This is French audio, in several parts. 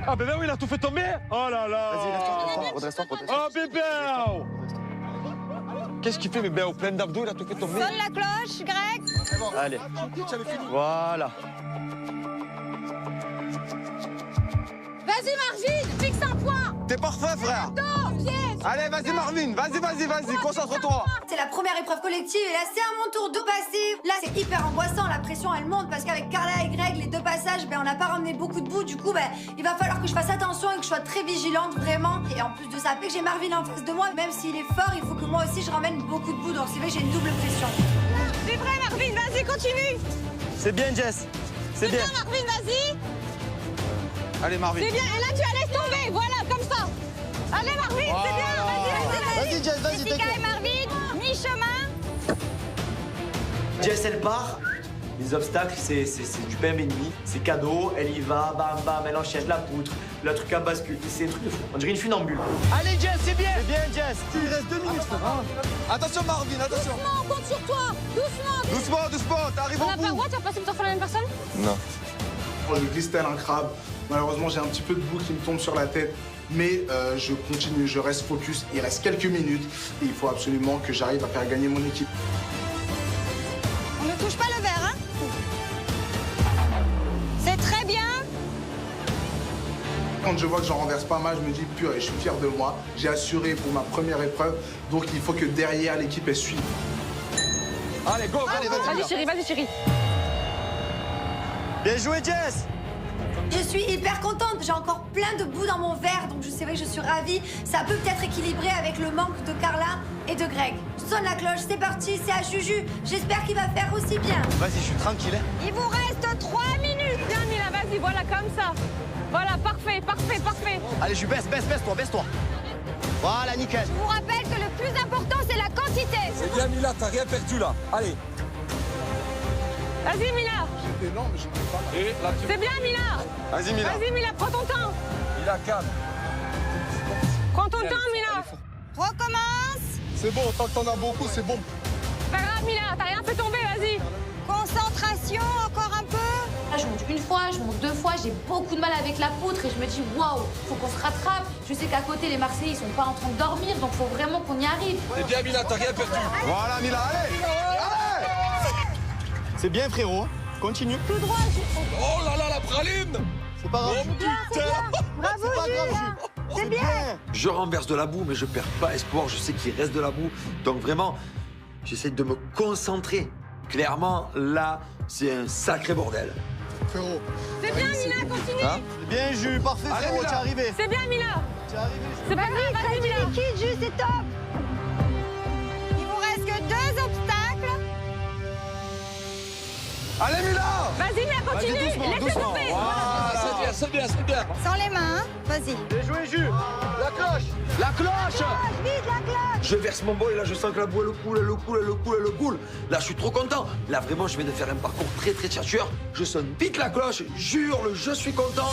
Ah bébé, oui, il a tout fait tomber. Oh là là. Vas-y, laisse-toi, redresse-toi. Oh bébé. Qu'est-ce qu'il fait bébé au plein d'abdos, il a tout fait tomber. Sonne la cloche, Greg. Allez. Voilà. Vas-y, Marvin, fixe un point. T'es parfait, frère. Yes. Allez, vas-y, Marvin. Vas-y, concentre-toi. C'est la première épreuve collective et là c'est à mon tour de passer. Là c'est hyper angoissant, la pression elle monte parce qu'avec Carla et Greg, les deux passages, on n'a pas ramené beaucoup de boue. Du coup, il va falloir que je fasse attention et que je sois très vigilante vraiment. Et en plus de ça, fait que j'ai Marvin en face de moi, même s'il est fort, il faut que moi aussi je ramène beaucoup de boue. Donc c'est vrai que j'ai une double pression. C'est prêt, Marvin, vas-y, continue. C'est bien, Jess. C'est bien. Marvin, vas-y. Allez, Marvin. C'est bien, et là tu la laisses tomber, voilà, comme ça. Allez, Marvin, c'est bien, vas-y. Vas-y, Jess, vas-y, Jessica t'inquiète. et Marvin, mi-chemin. Jess, elle part. Les obstacles, c'est du pain béni, c'est cadeau. Elle y va, bam, bam, elle enchaîne la poutre, le truc à bascule. C'est un truc de fou. On dirait une funambule. Allez, Jess, c'est bien. C'est bien, Jess. Il reste 2 minutes, frère. Attention, Marvin, attention. Doucement, on compte sur toi. Doucement. Doucement, t'arrives On au n'a pas le bout. droit, tu vas passer pour faire la même personne? Non. Je glisse tel un crabe. Malheureusement, j'ai un petit peu de boue qui me tombe sur la tête. Mais je continue, je reste focus. Il reste quelques minutes. Et il faut absolument que j'arrive à faire gagner mon équipe. On ne touche pas le verre, hein? C'est très bien. Quand je vois que j'en renverse pas mal, je me dis, purée, je suis fier de moi. J'ai assuré pour ma première épreuve. Donc il faut que derrière, l'équipe, elle suive. Allez, go, allez, vas-y. Vas-y, chérie. Bien joué, Jess. Je suis hyper contente, j'ai encore plein de boue dans mon verre, donc c'est vrai que je suis ravie. Ça peut peut-être équilibrer avec le manque de Carla et de Greg. Je sonne la cloche, c'est parti, c'est à Juju. J'espère qu'il va faire aussi bien. Vas-y, je suis tranquille. Il vous reste 3 minutes. Bien, Mila, vas-y, voilà, comme ça. Voilà, parfait. Allez, je baisse-toi. Voilà, nickel. Je vous rappelle que le plus important, c'est la quantité. C'est bien Mila, t'as rien perdu là. Allez. Vas-y, Mila. J'étais lent, mais je ne peux pas. Et là tu. C'est bien, Mila. Vas-y, Mila. Vas-y, Mila, prends ton temps. Mila, calme. Prends ton temps, Mila. Recommence. C'est bon, tant que t'en as beaucoup, c'est bon. Pas grave, Mila, t'as rien fait tomber, vas-y. Concentration, encore un peu. Là, je monte une fois, je monte 2 fois, j'ai beaucoup de mal avec la poutre et je me dis waouh, faut qu'on se rattrape. Je sais qu'à côté, les Marseillais, ils sont pas en train de dormir, donc faut vraiment qu'on y arrive. C'est bien Mila, t'as rien perdu. Voilà, Mila, allez. C'est bien, frérot. Continue. Tout droit. Oh là là, la praline. C'est pas grave. Oh putain. Bravo, C'est pas grave, Jules. Jules. C'est bien. Je renverse de la boue, mais je perds pas espoir. Je sais qu'il reste de la boue. Donc vraiment, j'essaie de me concentrer. Clairement, là, c'est un sacré bordel. Frérot. C'est bien, Mila, continue. Hein? Bien, Jules, parfait, Allez, frérot, Mila. t'es arrivé. C'est bien, Mila. T'es arrivé. C'est pas grave, vas-y, Mila. Liquide, Jules, c'est top. Il vous reste que 2 obstacles. Allez, Mila. Vas-y, Mila, continue. Laisse-le tomber. Ah, c'est bien. Sans les mains, hein. Vas-y. Bien joué, Jules. La cloche. La cloche! Vite, la cloche. Je verse mon bol et là, je sens que la boue, elle coule. Là, je suis trop content. Là, vraiment, je viens de faire un parcours très chatcheur. Je sonne vite la cloche. Jure, je suis content.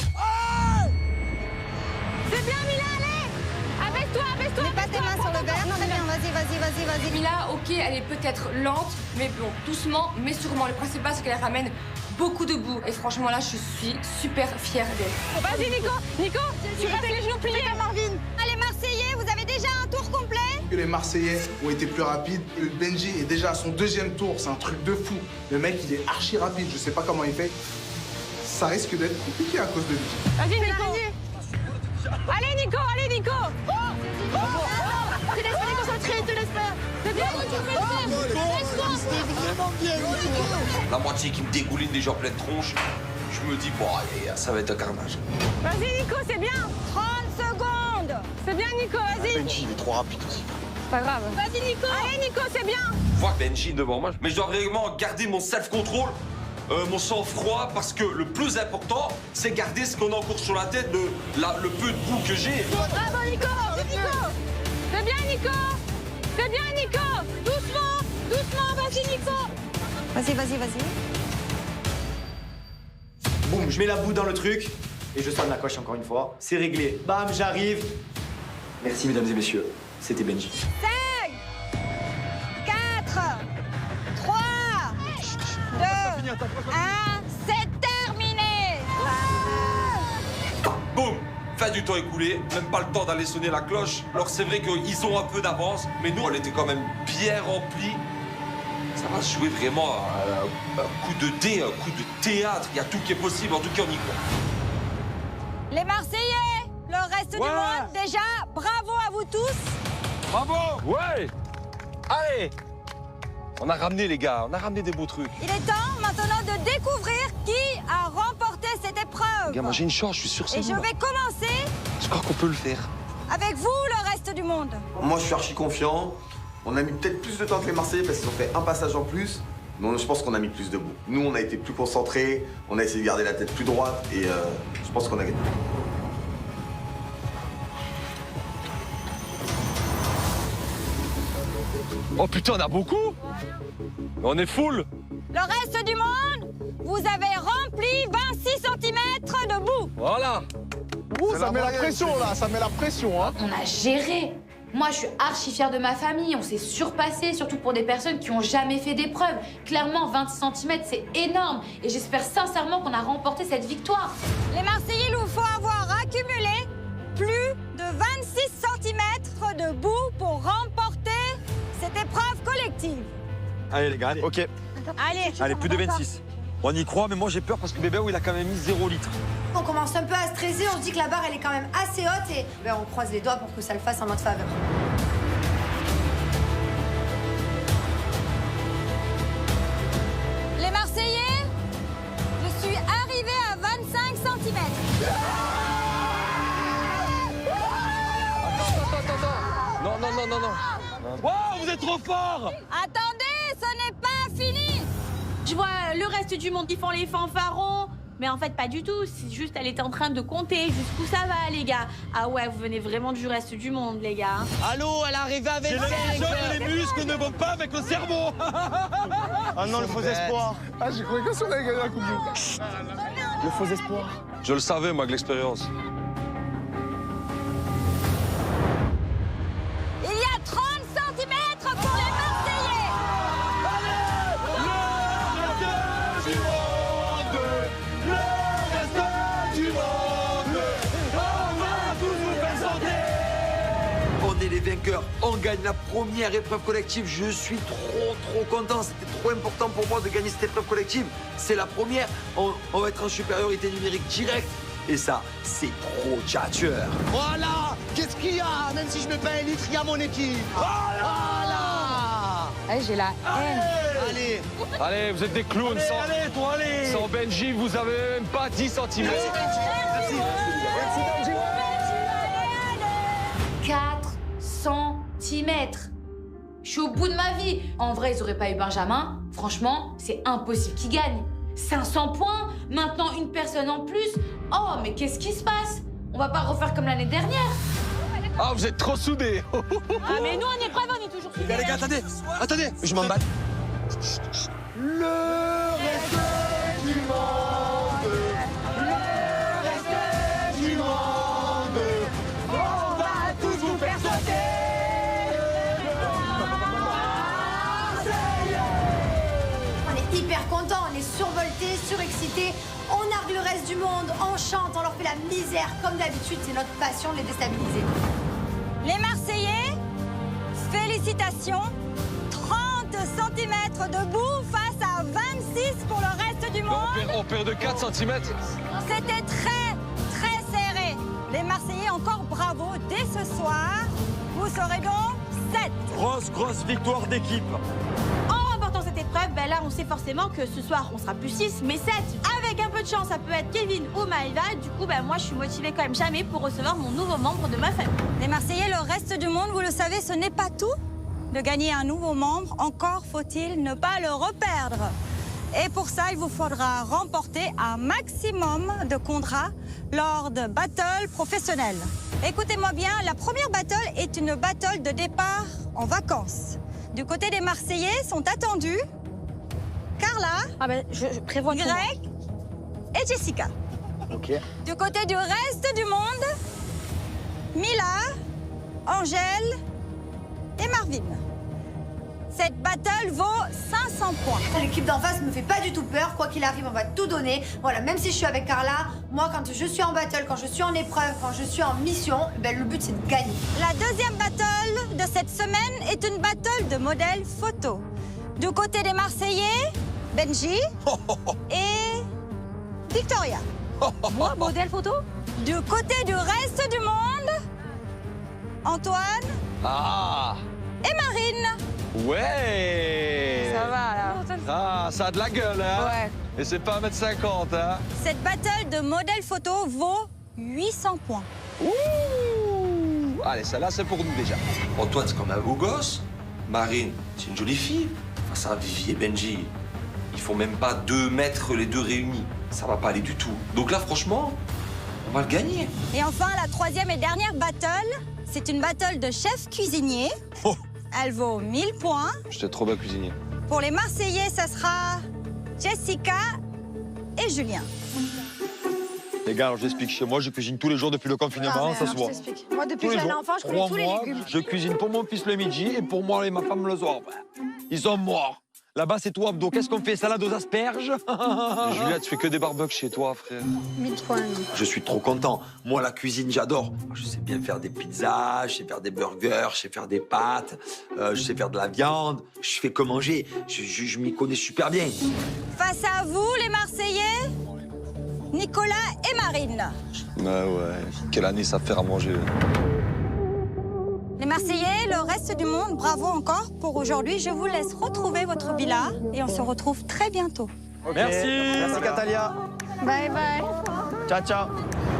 C'est bien, Mila, allez. Abaisse-toi. Mets pas tes mains sur le verre. Très bien, vas-y. Mila, ok, elle est peut-être lente, mais bon, doucement, mais sûrement. Le principal, c'est qu'elle ramène beaucoup de boue. Et franchement, là, je suis super fière d'elle. Vas-y, Nico, tu restes les genoux pliés. Marvin. Allez, Marseillais, vous avez déjà un tour complet. Que les Marseillais ont été plus rapides. Le Benji est déjà à son 2e tour, c'est un truc de fou. Le mec, il est archi rapide, je sais pas comment il fait. Ça risque d'être compliqué à cause de lui. Vas-y, Nico. Allez, Nico. Te laisse pas déconcentrer, te laisse pas. C'est bien, tu peux le faire. Vraiment bien, La moitié qui me dégouline déjà en pleine tronche. Je me dis, bon, allez, ça va être un carnage. Vas-y, Nico, c'est bien. 30 secondes. C'est bien, Nico, vas-y. Benji, il est trop rapide aussi. Pas grave. Vas-y, Nico. Allez, Nico, c'est bien. Je vois Benji devant moi, mais je dois vraiment garder mon self-control, mon sang-froid, parce que le plus important, c'est garder ce qu'on a encore sur la tête, le peu de boue que j'ai. Bravo, Nico. C'est bien, Nico. Doucement, vas-y, Nico. Vas-y. Boum, je mets la boue dans le truc et je sonne la cloche encore une fois. C'est réglé. Bam, j'arrive. Merci, mesdames et messieurs. C'était Benji. 5, 4, 3, 2, 1, c'est terminé. Boum! fin du temps écoulé, même pas le temps d'aller sonner la cloche. Alors c'est vrai qu'ils ont un peu d'avance, mais nous, on était quand même bien remplis. Ça va se jouer vraiment un coup de dé, un coup de théâtre. Il y a tout qui est possible, en tout cas on y croit. Les Marseillais, le reste du monde, déjà, bravo à vous tous. Bravo. Ouais. Allez. On a ramené les gars, on a ramené des beaux trucs. Il est temps maintenant de découvrir qui a remporté cette épreuve. Gars, moi j'ai une chance, je suis sûr que c'est Et vous, je là. vais commencer Je crois qu'on peut le faire. avec vous, le reste du monde. Moi, je suis archi confiant. On a mis peut-être plus de temps que les Marseillais parce qu'ils ont fait un passage en plus. Mais je pense qu'on a mis plus de bouts. Nous, on a été plus concentrés, on a essayé de garder la tête plus droite et je pense qu'on a gagné. Oh putain, on a beaucoup. On est full. Le reste du monde, vous avez rempli 26 cm de boue. Voilà. Ouh, ça met la pression là, ça met la pression. Hein. On a géré. Moi, je suis archi fière de ma famille. On s'est surpassé, surtout pour des personnes qui n'ont jamais fait d'épreuve. Clairement, 26 cm, c'est énorme. Et j'espère sincèrement qu'on a remporté cette victoire. Les Marseillais, il vous faut avoir accumulé plus de 26 cm de boue pour remporter cette épreuve collective. Allez les gars, allez. Ok. Allez, Plus de 26. On y croit, mais moi j'ai peur parce que bébé, il a quand même mis 0 litre. On commence un peu à stresser, on se dit que la barre elle est quand même assez haute et ben, on croise les doigts pour que ça le fasse en notre faveur. Les Marseillais, je suis arrivée à 25 cm. Attends. Non. Wow, vous êtes trop fort. Attendez, ce n'est pas fini. Je vois le reste du monde qui font les fanfarons. Mais en fait, pas du tout. C'est juste, elle était en train de compter jusqu'où ça va, les gars. Ah ouais, vous venez vraiment du reste du monde, les gars. Allô, elle est arrivée avec J'ai l'impression que les muscles ne vont pas avec le cerveau. Ah non, le faux espoir. Ah, j'ai cru que ça allait gagner la Coupe du Monde. Le faux espoir. Je le savais, moi, avec l'expérience. Il y a 30 cm pour les Marseillais. On est les vainqueurs, on gagne la première épreuve collective. Je suis trop content, c'était trop important pour moi de gagner cette épreuve collective. C'est la première, on va être en supériorité numérique directe. Et ça, c'est trop tchatcheur. Voilà. Qu'est-ce qu'il y a? Même si je mets pas un litre, il y a mon équipe. Voilà. J'ai la haine. Allez. Allez, vous êtes des clowns. Allez, toi, allez. Sans Benji, vous avez même pas 10 cm. Merci. 4 cm. Je suis au bout de ma vie. En vrai, ils auraient pas eu Benjamin. Franchement, c'est impossible qu'ils gagnent. 500 points, maintenant une personne en plus. Oh, mais qu'est-ce qui se passe? On va pas refaire comme l'année dernière. Ah, vous êtes trop soudés. Ah, mais nous, en épreuve, on est toujours soudés. Les gars, attendez, je m'emballe. On est hyper contents, on est survoltés, surexcités, on nargue le reste du monde, on chante, on leur fait la misère. Comme d'habitude, c'est notre passion de les déstabiliser. Les Marseillais, félicitations. 30 cm de boue face à 26 pour le reste du monde. On perd de 4 cm. C'était très serré. Les Marseillais, encore bravo. Dès ce soir, vous serez donc 7. Grosse victoire d'équipe. En remportant cette épreuve, ben là, on sait forcément que ce soir, on sera plus 6, mais 7. Avec un peu de chance, ça peut être Kevin ou Maïva. Du coup, ben moi, je suis motivée quand même jamais pour recevoir mon nouveau membre de ma famille. Les Marseillais, le reste du monde, vous le savez, ce n'est pas tout. De gagner un nouveau membre, encore faut-il ne pas le reperdre. Et pour ça, il vous faudra remporter un maximum de contrats lors de battles professionnels. Écoutez-moi bien, la première battle est une battle de départ en vacances. Du côté des Marseillais sont attendus Carla, Ah ben, je prévois Greg et Jessica. Ok. Du côté du reste du monde, Mila, Angèle et Marvin. Cette battle vaut 500 points. L'équipe d'en face me fait pas du tout peur. Quoi qu'il arrive, on va tout donner. Voilà, même si je suis avec Carla, moi, quand je suis en battle, quand je suis en épreuve, quand je suis en mission, ben, le but, c'est de gagner. La deuxième battle de cette semaine est une battle de modèles photo. Du côté des Marseillais, Benji et Victoria. Moi, modèle photo? Du côté du reste du monde, Antoine et Marine. Ouais. Ça va, là. Ah, ça a de la gueule, hein. Ouais. Et c'est pas 1m50, hein. Cette battle de modèles photo vaut 800 points. Ouh. Allez, celle-là, c'est pour nous déjà. Antoine, c'est comme un beau gosse. Marine, c'est une jolie fille. Face à Vivi et Benji, ils font même pas 2 mètres les deux réunis. Ça va pas aller du tout. Donc là, franchement, on va le gagner. Et enfin, la troisième et dernière battle, c'est une battle de chef cuisinier. Oh. Elle vaut 1000 points. J'étais trop bien cuisinier. Pour les Marseillais, ça sera Jessica et Julien. Les gars, alors j'explique. Chez moi, je cuisine tous les jours depuis le confinement, ça se voit. Moi, depuis que j'ai un enfant, je connais tous les légumes. Je cuisine pour mon fils le midi et pour moi et ma femme le soir. Ils sont morts. Là-bas, c'est tout abdo. Qu'est-ce qu'on fait? Salade aux asperges? Julia, tu fais que des barbecues chez toi, frère. 1000 points. Je suis trop content. Moi, la cuisine, j'adore. Je sais bien faire des pizzas, je sais faire des burgers, je sais faire des pâtes, je sais faire de la viande. Je fais que manger. Je m'y connais super bien. Face à vous, les Marseillais, Nicolas et Marine. Ouais. Quelle année ça fait à manger. Les Marseillais, le reste du monde, bravo encore pour aujourd'hui. Je vous laisse retrouver votre villa et on se retrouve très bientôt. Merci. Merci, Catalia. Bye bye. Ciao, ciao.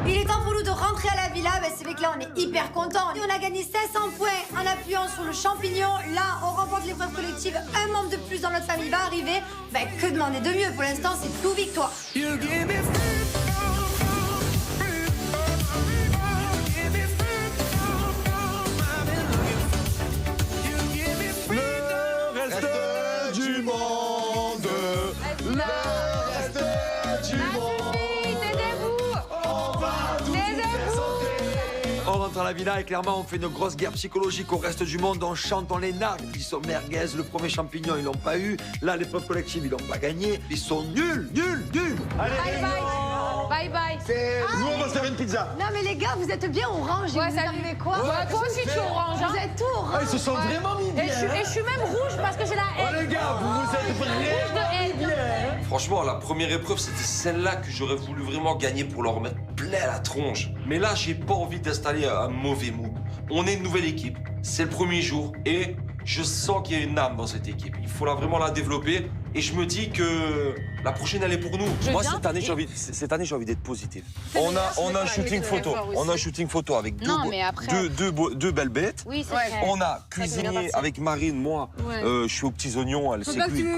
Il est temps pour nous de rentrer à la villa. Ben, c'est vrai que là, on est hyper contents. Et on a gagné 500 points en appuyant sur le champignon. Là, on remporte l'épreuve collective. Un membre de plus dans notre famille va arriver. Ben, que demander de mieux? Pour l'instant, c'est tout victoire. On rentre à la villa et clairement, on fait une grosse guerre psychologique au reste du monde. On chante, on les nargue. Ils sont merguez, le premier champignon, ils l'ont pas eu. Là, l'épreuve collective, ils l'ont pas gagné. Ils sont nuls. Allez, Bye bye. Nous, on va se faire une pizza. Non, mais les gars, vous êtes bien orange. Ouais, vous ça arrivez quoi? Ouais, toi aussi, tu es orange. Vous êtes tout orange. Ils se sont vraiment mis bien. Et je suis même rouge parce que j'ai la haine. Oh, les gars, vous êtes vraiment bien. Franchement, la première épreuve, c'était celle-là que j'aurais voulu vraiment gagner pour leur mettre plein la tronche. Mais là, j'ai pas envie d'installer un mauvais mood. On est une nouvelle équipe, c'est le premier jour et je sens qu'il y a une âme dans cette équipe. Il faut vraiment la développer et je me dis que la prochaine, elle est pour nous. Moi, cette année, j'ai envie d'être positif. On a un shooting photo. On a un shooting photo avec deux belles bêtes. Oui, c'est vrai. On a cuisiné avec Marine, moi. Je suis aux petits oignons, elle sait cuisiner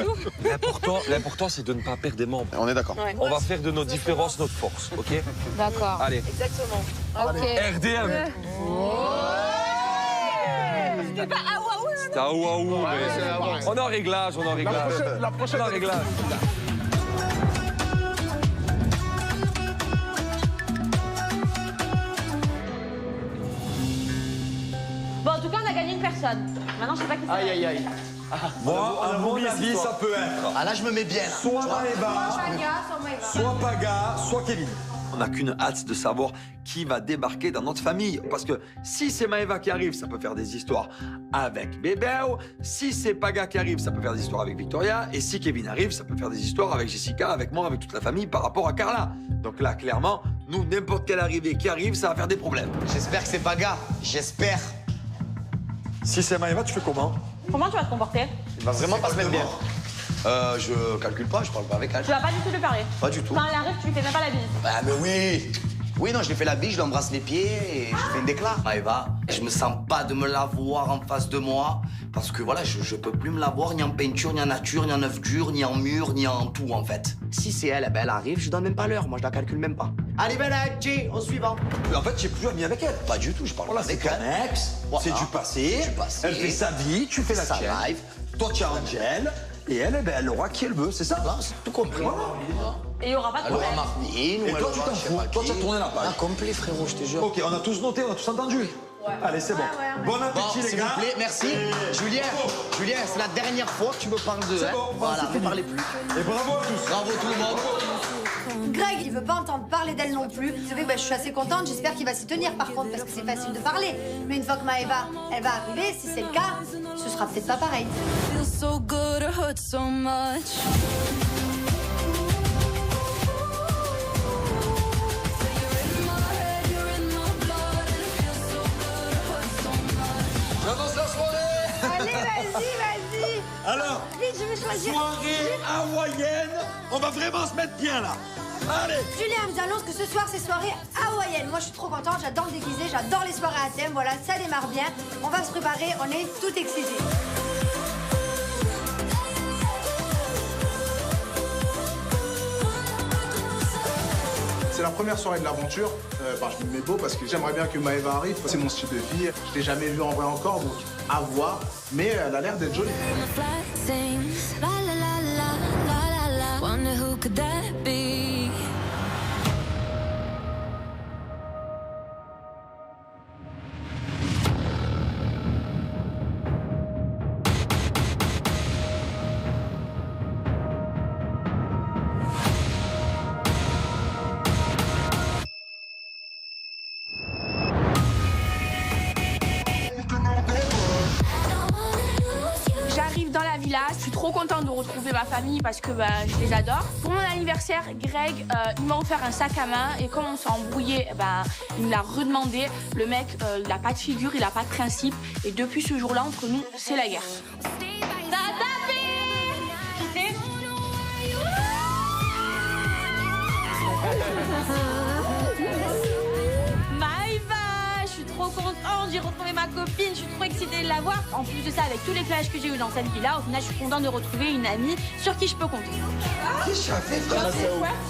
tout. L'important, c'est de ne pas perdre des membres. On est d'accord. On va faire de nos différences notre force, ok? D'accord. Allez. Exactement. Ok. RDM. C'était pas ah waouh. C'était ah waouh, mais on est en réglage, La prochaine On est en réglage. Bon, en tout cas, on a gagné une personne. Maintenant, je sais pas qui c'est. Aïe. Moi, à mon avis, ça peut être Ah là, je me mets bien. Là. soit Maëva, soit Paga, soit Kevin. On n'a qu'une hâte de savoir qui va débarquer dans notre famille. Parce que si c'est Maëva qui arrive, ça peut faire des histoires avec Bébéo. Si c'est Paga qui arrive, ça peut faire des histoires avec Victoria. Et si Kevin arrive, ça peut faire des histoires avec Jessica, avec moi, avec toute la famille par rapport à Carla. Donc là, clairement, nous, n'importe quelle arrivée qui arrive, ça va faire des problèmes. J'espère que c'est Paga. J'espère. Si c'est Maëva, tu fais comment? Comment tu vas te comporter? Il va vraiment pas se mettre bien. Je calcule pas, je parle pas avec elle. Tu vas pas du tout lui parler. Pas du tout. Quand elle arrive, tu lui fais même pas la bise. Ah mais oui. Oui, non, je lui fais la bise, je lui embrasse les pieds et je fais une déclat. Maëva, je me sens pas de me la voir en face de moi parce que voilà, je peux plus me la voir ni en peinture, ni en nature, ni en œuf dur, ni en mur, ni en tout en fait. Si c'est elle, elle arrive, je donne même pas l'heure, moi je la calcule même pas. Allez, Jay, au suivant. Mais en fait, j'ai plus ami avec elle. Pas du tout, je parle Voilà, avec c'est elle. ton ex, Voilà. c'est du passé. Elle fait sa vie, tu fais la sa tienne. life. Toi, tu as Angel, et elle, elle aura qui elle veut, c'est ça? Là, c'est tout compris. Et il y aura pas de Elle aura problème. Martine ou Et elle toi, tu aura t'en je sais fous. pas Toi, qui. tu as tourné la page. Ah, complet, frérot, je te jure. Ok, on a tous noté, on a tous entendu. Allez, c'est bon. Bon Bon, appétit, les s'il vous gars. plaît, merci. Julien, c'est la dernière fois que tu me parles d'eux. C'est hein. bon, Voilà, c'est ne fini. parlez plus. Et bravo à tous. Bravo tout le monde. Greg, il veut pas entendre parler d'elle non plus. Vous savez, je suis assez contente, j'espère qu'il va s'y tenir par contre, parce que c'est facile de parler. Mais une fois que Maëva, elle va arriver, si c'est le cas, ce sera peut-être pas pareil. J'annonce la soirée. Allez, vas-y. Alors, Vite, je vais choisir. soirée hawaïenne. On va vraiment se mettre bien là. Allez. Julien nous annonce que ce soir, c'est soirée hawaïenne. Moi, je suis trop contente, j'adore le déguisé, j'adore les soirées à thème. Voilà, ça démarre bien. On va se préparer, on est tout excités. C'est la première soirée de l'aventure. Je me mets beau parce que j'aimerais bien que Maëva arrive. C'est mon style de vie. Je l'ai jamais vue en vrai encore, donc à voir. Mais elle a l'air d'être jolie. J'arrive dans la villa, je suis trop contente de retrouver ma famille parce que je les adore. Pour mon anniversaire, Greg, il m'a offert un sac à main et comme on s'est embrouillé, il me l'a redemandé. Le mec, il a pas de figure, il a pas de principe et depuis ce jour-là, entre nous, c'est la guerre. Ça a tapé! Qui c'est? Maëva, je suis trop contente, j'ai retrouvé ma copine, je suis trop excitée de la voir. En plus de ça, avec tous les clashs que j'ai eu dans cette villa, au final, je suis contente de retrouver une amie sur qui je peux compter. Qu'est-ce que ça fait, frère?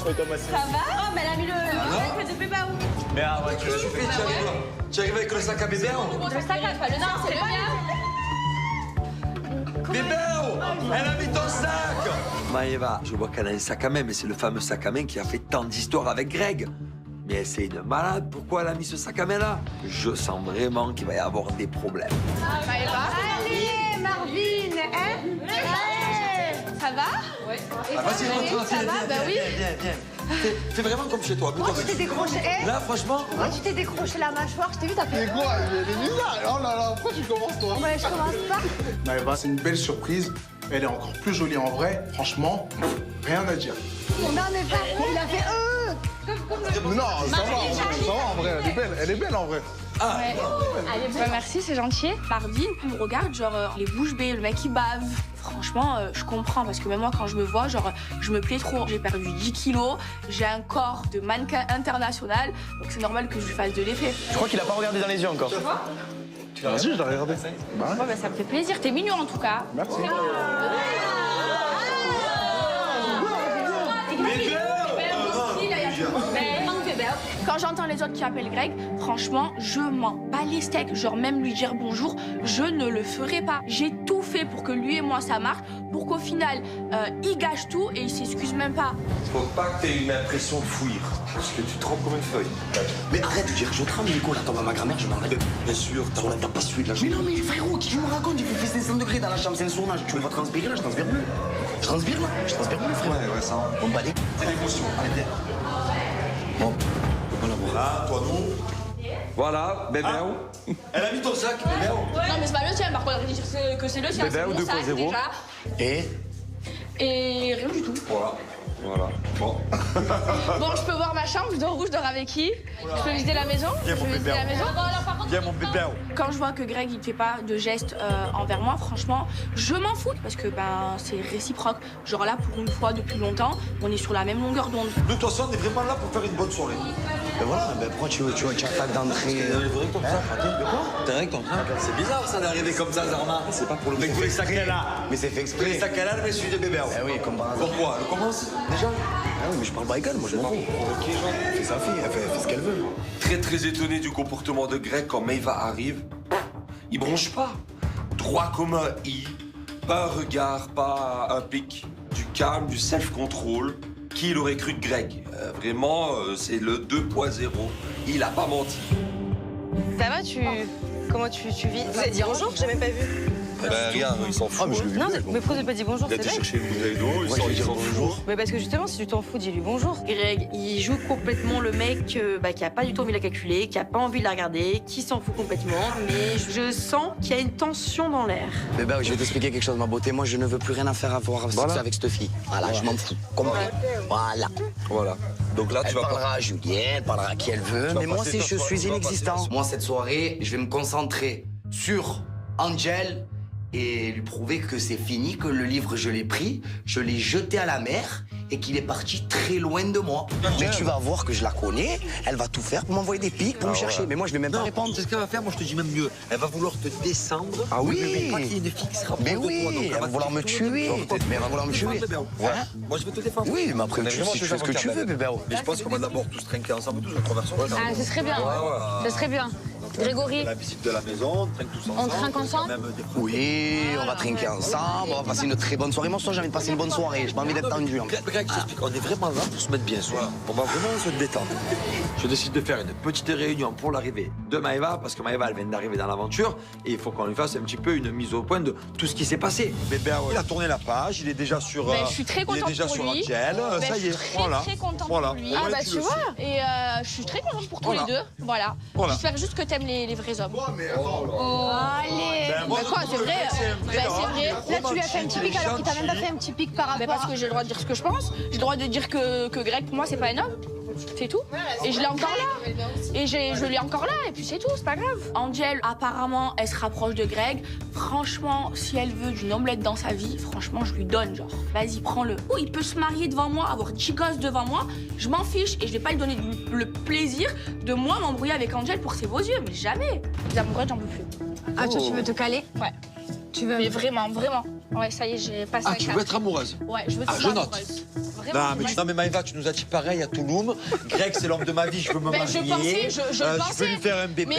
Ça va? Oh, mais elle a mis le sac de Pébaou. Mais qu'est-ce que tu fais? Tu arrives avec le sac à bébé? Le sac à pas le non, c'est le mien. Bébé, elle a mis ton sac. Maëva, je vois qu'elle a un sac à main, mais c'est le fameux sac à main qui a fait tant d'histoires avec Greg. Mais c'est une malade, pourquoi elle a mis ce sac à main là? Je sens vraiment qu'il va y avoir des problèmes. Allez, Marvin, hein? Ça va? Oui. Vas-y, rentre, Ça va? Bah oui. viens. Fais vraiment comme chez toi. Moi, tu t'es décroché. Là, franchement. Moi, tu t'es décroché la mâchoire, je t'ai vu, t'as fait. Mais quoi? Elle est bizarre. Oh là là, pourquoi tu commences toi? Ouais, je commence pas. Maëva, c'est une belle surprise. Elle est encore plus jolie en vrai. Franchement, rien à dire. Non, mais pas. Il a fait Non, ça va en vrai. Elle est belle en vrai. Allez, merci, c'est gentil. Marvin me regarde, genre, les bouches bées, le mec il bave. Franchement, je comprends parce que même moi, quand je me vois, genre, je me plais trop. J'ai perdu 10 kilos, j'ai un corps de mannequin international, donc c'est normal que je lui fasse de l'effet. Je crois qu'il a pas regardé dans les yeux encore. Tu vois? Vas-y, je l'ai regardé. Bah, Ouais, ça me fait plaisir, t'es mignon en tout cas. merci. Quand j'entends les autres qui appellent Greg, franchement, je m'en bats les steaks. Genre même lui dire bonjour, je ne le ferai pas. J'ai tout fait pour que lui et moi ça marche, pour qu'au final, il gâche tout et il s'excuse même pas. Faut pas que t'aies une impression de fouillir. Parce que tu trempes comme une feuille. Mais arrête de dire, je tremble, Nico, là, tombe à ma grand-mère, je m'en vais. Bien sûr, T'as pas suivi là. Mais non, mais frérot, qui je me raconte, il fait fesser 100 degrés dans la chambre, c'est un tournage. Tu me vois transpirer là, je transpire plus. Je transpire là, frère. Ouais, ça va. Bon, bah, allez. C'est l'émotion. Allez, viens. Bon. Là, toi, nous. Voilà, bébé. Elle a mis ton sac, bébé. Non, mais c'est pas le tien, par contre, dire que c'est le tien. Bébé C'est ou mon sac 2.0. déjà. Et Et rien du tout. voilà. Bon. Bon, je peux voir ma chambre, je dors où, je dors avec qui? Je peux visiter la maison? Viens, mon Je peux visiter bébé. la maison? Viens, mon bébé. Quand je vois que Greg il fait pas de gestes envers moi, franchement, je m'en fous parce que c'est réciproque. Genre là, pour une fois depuis longtemps, on est sur la même longueur d'onde. De toute façon, on est vraiment là pour faire une bonne soirée. Ben voilà, ben pourquoi tu attaques d'entrée T'es comme ça, de quoi? T'es vrai comme ça? C'est bizarre ça d'arriver comme ça, Zarma. C'est pas pour le mec. Les sacs qu'elle a. Mais c'est fait exprès. Les sacs qu'elle a, mais celui de bébé. Eh oui, comme par hasard. Pourquoi? Elle commence déjà? Ah oui, mais je parle pas égal, moi je m'en fous. C'est sa fille, elle fait ce qu'elle veut. Très très étonné du comportement de Greg quand Maëva arrive. Il bronche pas. Droit comme un i. Pas un regard, pas un pic. Du calme, du self-control. Qui l'aurait cru de Greg? Vraiment, c'est le 2.0. Il a pas menti. Ça va, comment tu vis? Vous avez dit bonjour? J'ai même pas vu. Ben regarde, ils s'en foutent. Non, mais pourquoi vous n'avez pas dit bonjour? Il a été chercher une bouteille d'eau, ils s'en foutent. Mais parce que justement, si tu t'en fous, dis-lui bonjour. Greg, il joue complètement le mec qui a pas du tout envie de la calculer, qui a pas envie de la regarder, qui s'en fout complètement. Mais je sens qu'il y a une tension dans l'air. Mais ben, je vais t'expliquer quelque chose, ma beauté. Moi, je ne veux plus rien à faire à voir avec cette fille. Voilà, je m'en fous. Compris. Voilà. Donc là, tu vas parlera à Julien, elle parlera à qui elle veut. Mais moi, je suis inexistant. Moi, cette soirée, je vais me concentrer sur Angel et lui prouver que c'est fini, que le livre, je l'ai pris, je l'ai jeté à la mer et qu'il est parti très loin de moi. Mais tu vas voir que je la connais, elle va tout faire pour m'envoyer des pics, pour me chercher. Mais moi, je vais même pas répondre. C'est ce qu'elle va faire, moi je te dis même mieux. Elle va vouloir te descendre. Ah oui. Mais pas qu'il y ait une fille qui sera Mais proche de oui, toi. Donc elle va vouloir me tuer. Mais elle va vouloir me tuer. Ouais. Moi je vais te défendre. Oui, mais après, si tu fais ce que tu veux, bébé. Mais je pense qu'on va d'abord tous trinquer ensemble, tous notre version. Ah, ce serait bien. Ce serait bien. Grégory, La visite de la maison, on trinque tous ensemble. on trinque ensemble? Oui, on va trinquer ensemble, on va passer une très bonne soirée. Moi, j'ai envie de passer une bonne soirée, j'ai pas envie d'être tendu. Greg, je t'explique, on est vraiment là pour se mettre bien. On va vraiment se détendre. Je décide de faire une petite réunion pour l'arrivée de Maëva, parce que Maëva, elle vient d'arriver dans l'aventure, et il faut qu'on lui fasse un petit peu une mise au point de tout ce qui s'est passé. Mais ben, il a tourné la page, il est déjà sur. Je suis très contente pour lui. Angel, ça y est, voilà. Je suis très contente pour lui. Ah bah tu vois. Et je suis très contente pour tous les deux. Voilà. J'espère juste que t'aimes les vrais hommes. Allez. Ben, moi, quoi, c'est vrai. C'est vrai. Là, tu lui as fait un petit pic alors qu'il t'a même pas fait un petit pic par rapport. Mais parce que j'ai le droit de dire ce que je pense. J'ai le droit de dire que Greg, pour moi, c'est pas un homme. C'est tout. Et je l'ai encore là. Et je l'ai encore là. Et puis c'est tout, c'est pas grave. Angel, apparemment, elle se rapproche de Greg. Franchement, si elle veut d'une omelette dans sa vie, franchement, je lui donne, genre. Vas-y, prends-le. Oh, il peut se marier devant moi, avoir 10 gosses devant moi. Je m'en fiche et je vais pas lui donner le plaisir de moi m'embrouiller avec Angel pour ses beaux yeux. Mais jamais. Les amoureuses, j'en peux plus. Ah, toi, tu veux te caler? Ouais. Tu veux. Mais vraiment, vraiment. Ouais, ça y est, j'ai passé Ah, un tu cap. veux être amoureuse? Ouais, je veux être je note. amoureuse. Vraiment, Non mais Maëva, tu nous as dit pareil à Touloum. Greg, c'est l'homme de ma vie, je veux me marier. Je veux lui faire un bébé.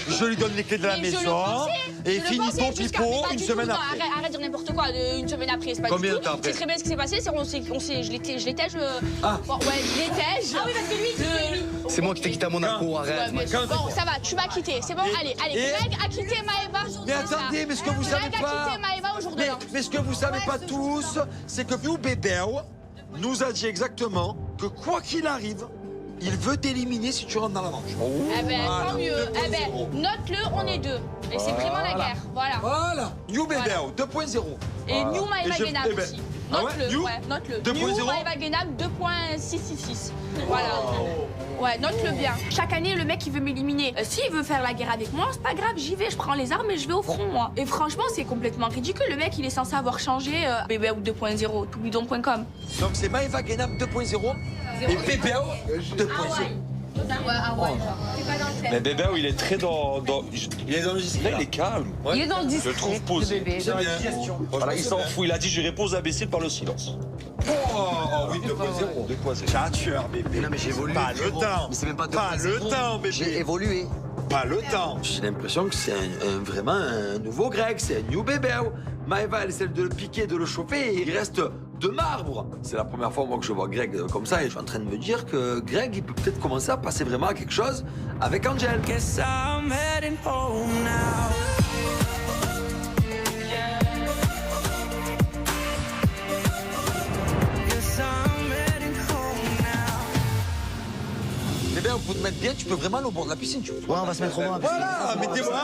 Je lui donne les clés de la maison. Et finito pipo une semaine après. Arrête de dire n'importe quoi, une semaine après, c'est pas Combien du de temps tout. après? C'est très bien ce qui s'est passé, je l'étège. Ah. Bon, ouais, je l'étège. Ah oui, parce que lui, C'est moi qui t'ai quitté à Monaco, arrête. bon, ça va, tu m'as quitté, c'est bon, allez, Greg a quitté Maëva. Mais attendez, mais ce que vous savez Greg a pas. quitté Maëva au jour de l'an. Mais ce que vous savez pas tous, c'est que nous, Bébéo, nous a dit exactement que quoi qu'il arrive, il veut t'éliminer si tu rentres dans l'aventure. Eh ben, tant mieux. Eh ben, note-le, on est deux. Et c'est vraiment la guerre, voilà. Voilà. New Bébéo 2.0. Et New Maëva Guénam aussi. Note-le, New ouais, note-le. 2.0. New Maëva Guénam 2.666. Voilà. Ouais, note-le bien. Chaque année, le mec, il veut m'éliminer. S'il veut faire la guerre avec moi, c'est pas grave, j'y vais, je prends les armes et je vais au front, moi. Et franchement, c'est complètement ridicule. Le mec, il est censé avoir changé Bébéo 2.0, toubidon.com. Donc c'est Maëva Guénam 2.0 et Bébéo 2.0. Mais Bébé, il est très dans. Il est dans le discret. Là, il est calme. Il est dans le discret. Je le trouve posé. C'est bien. Question. Voilà, il s'en fout. Il a dit je réponds aux imbéciles par le silence. Oh oui, 2.0. Tchatcheur, bébé. Non, mais j'ai évolué. Pas le temps. Mais c'est même pas le temps, bébé. J'ai évolué. Pas le temps. J'ai l'impression que c'est vraiment un nouveau Greg, c'est un new bébé. Maëva, elle essaie de le piquer, de le chauffer, et il reste de marbre. C'est la première fois, moi, que je vois Greg comme ça, et je suis en train de me dire que Greg, il peut peut-être commencer à passer vraiment à quelque chose avec Angel. Guess I'm heading home now. Bébé, pour te mettre bien, tu peux vraiment aller au bord de la piscine. Tu veux. Ouais, on va se mettre au bord de la piscine. Voilà, mettez-moi.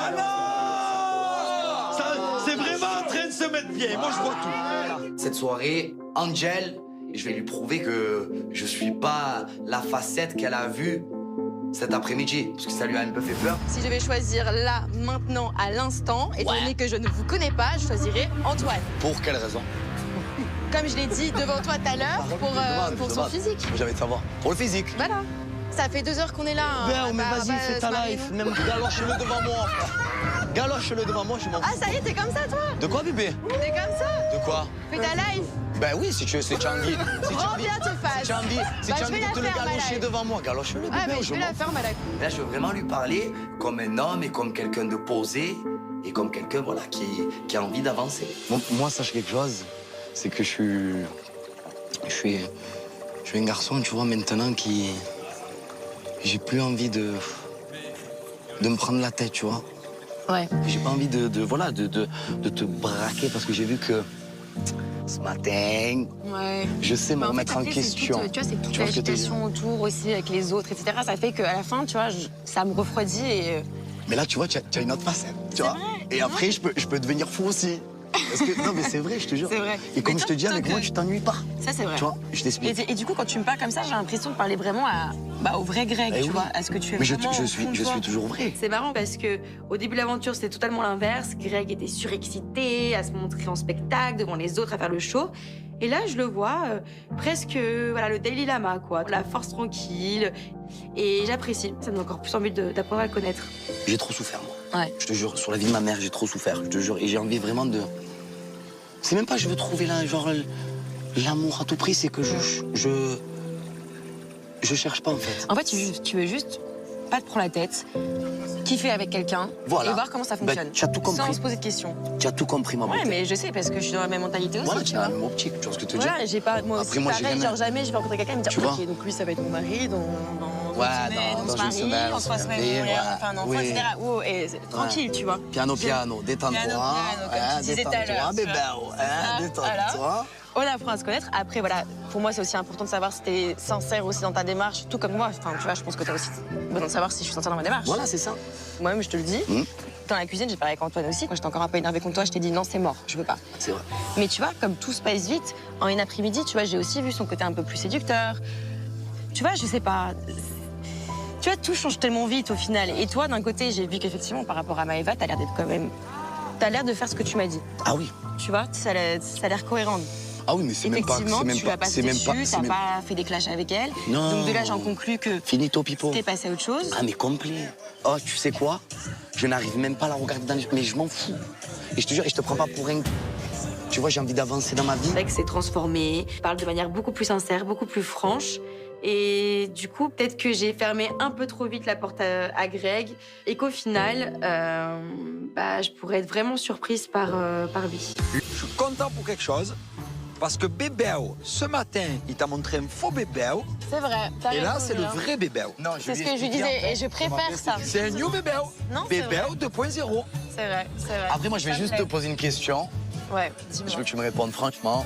C'est vraiment en train de se mettre bien. Moi, je vois tout. Cette soirée, Angel, je vais lui prouver que je suis pas la facette qu'elle a vue cet après-midi, parce que ça lui a un peu fait peur. Si je devais choisir là, maintenant, à l'instant, étant donné que je ne vous connais pas, je choisirais Antoine. Pour quelle raison? Comme je l'ai dit devant toi tout à l'heure, pour son physique. J'avais de savoir. Pour le physique. Voilà. Ça fait 2 heures qu'on est là. Ben, mais vas-y, fais ta life. Même galoche-le devant moi. Galoche-le devant moi, je m'en fous. Ah, ça y est, t'es comme ça, toi? De quoi, bébé? T'es comme ça? De quoi? Fais ta life. Ben oui, si tu veux, c'est Changi. Rends bien tes faces. C'est Changi. C'est Bah, je Changi vais la de te le faire, ma galocher life. devant moi. Galoche-le, bébé. Ah, mais je vais la faire, ma life. Là, je veux vraiment lui parler comme un homme et comme quelqu'un de posé et comme quelqu'un, voilà, qui a envie d'avancer. Moi, sache quelque chose, c'est que je suis un garçon, tu vois, maintenant qui... J'ai plus envie de de me prendre la tête, tu vois. Ouais. J'ai pas envie de te braquer parce que j'ai vu que ce matin, Ouais. je sais me Bah, remettre en fait, question. Tu vois, c'est toute Tu vois ce que je veux l'agitation autour aussi avec les autres, etc. Ça fait qu'à la fin, tu vois, ça me refroidit et... Mais là, tu vois, tu as une autre facette, tu vois. Et après, je peux devenir fou aussi. Parce que, non, mais c'est vrai, je te jure. C'est vrai. Et comme Mais je te dis, tant avec que- moi, tu t'ennuies pas. Ça, c'est vrai. Tu vois, je t'explique. Et du coup, quand tu me parles comme ça, j'ai l'impression de parler vraiment au vrai Greg, Eh tu oui. vois. À ce que tu es Mais je vraiment au fond de suis toi. toujours vrai. C'est marrant parce que au début de l'aventure, c'était totalement l'inverse. Greg était surexcité à se montrer en spectacle devant les autres, à faire le show. Et là, je le vois presque, voilà, le Daily Lama, quoi. La force tranquille. Et j'apprécie. Ça me donne encore plus envie d'apprendre à le connaître. J'ai trop souffert, moi. Ouais. Je te jure, sur la vie de ma mère, j'ai trop souffert, je te jure. Et j'ai envie vraiment de... C'est même pas je veux trouver là, genre, l'amour à tout prix, c'est que je cherche pas, en fait. En fait, tu veux juste pas te prendre la tête, kiffer avec quelqu'un Voilà. et voir comment ça Ben, fonctionne. tu as tout compris. Sans se poser de questions. Tu as tout compris, ma beauté. Ouais, mais je sais parce que je suis dans la même mentalité aussi. Voilà, tu tu as la vois. même optique, tu vois ce que je te dis. Voilà, j'ai pas. Moi Après, aussi, moi, j'ai pareil, rien à- genre jamais je vais rencontrer quelqu'un et me dire Tu vois. ok, donc lui ça va être mon mari dans Ouais, une semaine, dans on se une marie, semaine, en 3 semaines, ouais, on fait un enfant, oui. etc. Oh, et tranquille, tu vois. Piano, détends-toi. Piano, comme tu disais tout à l'heure, Détends-toi, tu vois. bébé. Détends-toi. Voilà. On apprend à se connaître. Après, voilà, pour moi, c'est aussi important de savoir si t'es sincère aussi dans ta démarche, tout comme moi. Enfin, tu vois, je pense que t'as aussi besoin de savoir si je suis sincère dans ma démarche. Voilà, c'est ça. Moi-même, je te le dis. Dans la cuisine, j'ai parlé avec Antoine aussi. Quand j'étais encore un peu énervée contre toi, je t'ai dit non, c'est mort, je veux pas. C'est vrai. Mais tu vois, comme tout se passe vite, en une après-midi, tu vois, j'ai aussi vu son côté un peu plus séducteur. Tu vois, je sais pas. Tu vois, tout change tellement vite au final. Et toi, d'un côté, j'ai vu qu'effectivement, par rapport à Maëva, t'as l'air d'être quand même. T'as l'air de faire ce que tu m'as dit. Ah oui. Tu vois, ça a l'air cohérent. Ah oui, mais c'est même pas... Effectivement, tu l'as pas c'est sauté même pas... dessus, c'est t'as même- pas fait des clashs avec elle. Non. Donc de là, j'en conclus que Finito, pipo. t'es passé à autre chose. Ah, mais complet. Oh, tu sais quoi? Je n'arrive même pas à la regarder dans les yeux. Mais je m'en fous. Et je te jure, et je te prends pas pour un... Tu vois, j'ai envie d'avancer dans ma vie. C'est vrai que c'est transformé, parle de manière beaucoup plus sincère, beaucoup plus franche. Et du coup, peut-être que j'ai fermé un peu trop vite la porte à Greg et qu'au final, je pourrais être vraiment surprise par lui. Je suis content pour quelque chose, parce que Bébéo, ce matin, il t'a montré un faux Bébéo, C'est vrai, t'as et là, raison, c'est le Julien. vrai Bébéo. Non, C'est ce que je lui disais et je préfère ça. C'est un new Bébéo. Non, c'est vrai. Bébéo 2.0. C'est vrai, c'est vrai. Après, moi, je vais Ça me juste te plaît. poser une question. Ouais, Je dis-moi. veux que tu me répondes franchement.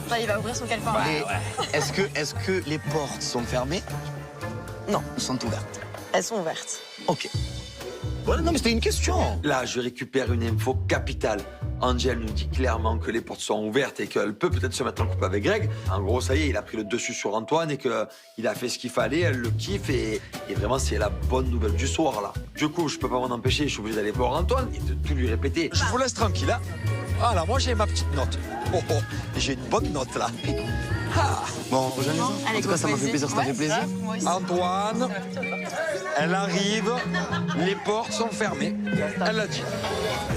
Là, il va ouvrir son calepin. Et est-ce que les portes sont fermées? Non. Ou sont ouvertes? Elles sont ouvertes. Ok. Voilà, non, mais c'était une question. Là, je récupère une info capitale. Angel nous dit clairement que les portes sont ouvertes et qu'elle peut peut-être se mettre en couple avec Greg. En gros, ça y est, il a pris le dessus sur Antoine et qu'il a fait ce qu'il fallait, elle le kiffe et vraiment, c'est la bonne nouvelle du soir, là. Du coup, je peux pas m'en empêcher, je suis obligé d'aller voir Antoine et de tout lui répéter. Je vous laisse tranquille, hein. Voilà, moi, j'ai ma petite note. Oh, oh, j'ai une bonne note, là. Ah. Bon, Jeanne, en tout cas, ça m'a fait plaisir, ça t'a fait plaisir. Antoine, elle arrive, les portes sont fermées. Elle l'a dit.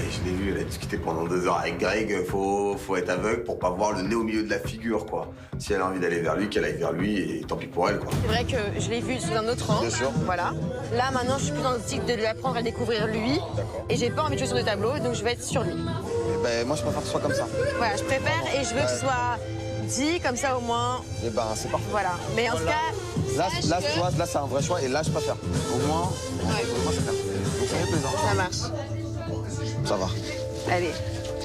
Je l'ai vu, elle a discuté pendant 2 heures avec Greg. Faut être aveugle pour pas voir le nez au milieu de la figure, quoi. Si elle a envie d'aller vers lui, qu'elle aille vers lui, et tant pis pour elle, quoi. C'est vrai que je l'ai vu sous un autre angle. Bien sûr. Voilà. Là, maintenant, je suis plus dans l'optique de lui apprendre à découvrir lui. Et j'ai pas envie de jouer sur des tableaux, donc je vais être sur lui. Eh ben, moi, je préfère que ce soit comme ça. Voilà, je préfère et je veux que ce soit dit, comme ça au moins. Et ben, c'est parfait. Voilà. Mais en tout cas, Là, sache là, que- tu vois, là, c'est un vrai choix, et là, je préfère. Au moins, c'est clair. Donc, ça fait plaisir. ça marche. Ça va. Allez.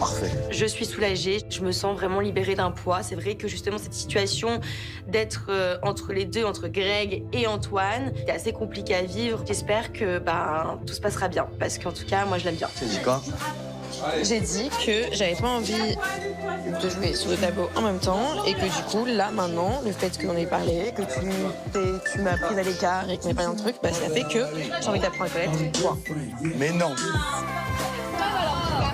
Parfait. Je suis soulagée, je me sens vraiment libérée d'un poids. C'est vrai que justement cette situation d'être entre les deux, entre Greg et Antoine, c'est assez compliqué à vivre. J'espère que tout se passera bien, parce qu'en tout cas, moi je l'aime bien. Tu dis quoi? J'ai dit que j'avais pas envie de jouer sur le tableau en même temps et que du coup, là, maintenant, le fait qu'on ait parlé, que tu m'as pris à l'écart et qu'on ait parlé d'un truc, ça fait que j'ai envie d'apprendre à connaître toi. Mais non.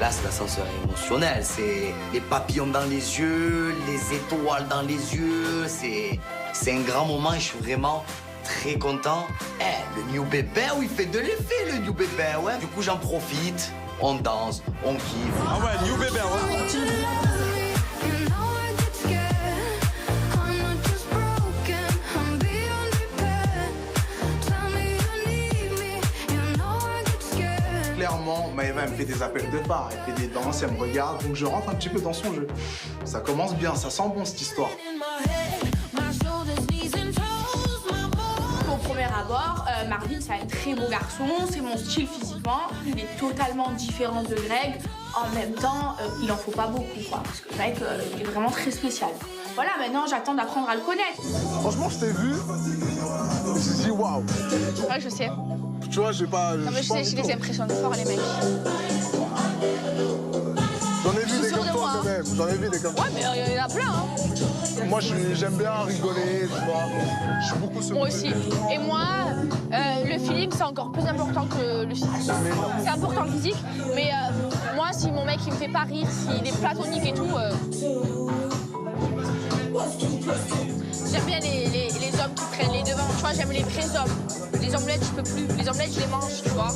Là, c'est l'ascenseur émotionnel. C'est les papillons dans les yeux, les étoiles dans les yeux. C'est un grand moment et je suis vraiment très content. Le New Bébé, il fait de l'effet, le New Bébé, ouais. Du coup, j'en profite. On danse, on kiffe. Ah ouais, new Bébé, ouais. Clairement, Maëva, elle me fait des appels de phare, elle fait des danses, elle me regarde, donc je rentre un petit peu dans son jeu. Ça commence bien, ça sent bon cette histoire. Mon premier abord, Marvin, c'est un très beau garçon, c'est mon style physiquement. Il est totalement différent de Greg. En même temps, il en faut pas beaucoup, quoi. Parce que Greg, il est vraiment très spécial. Voilà, maintenant, j'attends d'apprendre à le connaître. Franchement, je t'ai vu, je me suis dit waouh. Ouais, je sais. Tu vois, j'ai pas. Non, mais je sais, je les impressionne fort, les mecs. J'en ai vu des comme toi, quand même. J'en ai vu des comme toi. Ouais, mais il y en a plein, hein. Moi, j'aime bien rigoler, tu vois. Je suis beaucoup secoué. Moi aussi. Et moi, le feeling, c'est encore plus important que le physique. C'est important le physique, mais moi, si mon mec, il me fait pas rire, s'il est platonique et tout... J'aime bien les hommes qui prennent les devants, tu vois, j'aime les vrais hommes. Les omelettes, je peux plus. Les omelettes, je les mange, tu vois.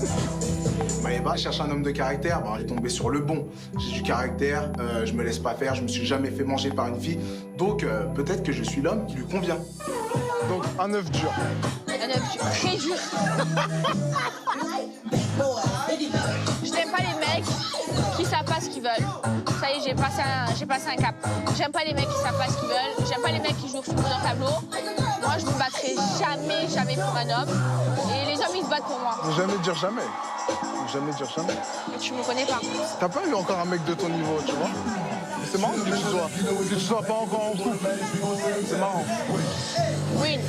Bah, je cherche un homme de caractère, bah, j'ai tombé sur le bon. J'ai du caractère, je me laisse pas faire, je me suis jamais fait manger par une fille. Donc peut-être que je suis l'homme qui lui convient. Donc un œuf dur. Un œuf dur, très dur. Je n'aime pas les mecs qui savent pas ce qu'ils veulent. Ça y est, j'ai passé un cap. J'aime pas les mecs qui savent pas ce qu'ils veulent. J'aime pas les mecs qui jouent sur plusieurs tableaux. Moi, je me battrai jamais pour un homme. Et les hommes, ils se battent pour moi. Ne jamais dire jamais. Jamais dire jamais. Mais tu me connais pas. T'as pas eu encore un mec de ton niveau, tu vois. C'est marrant que tu sois pas encore en couple. C'est marrant. Win.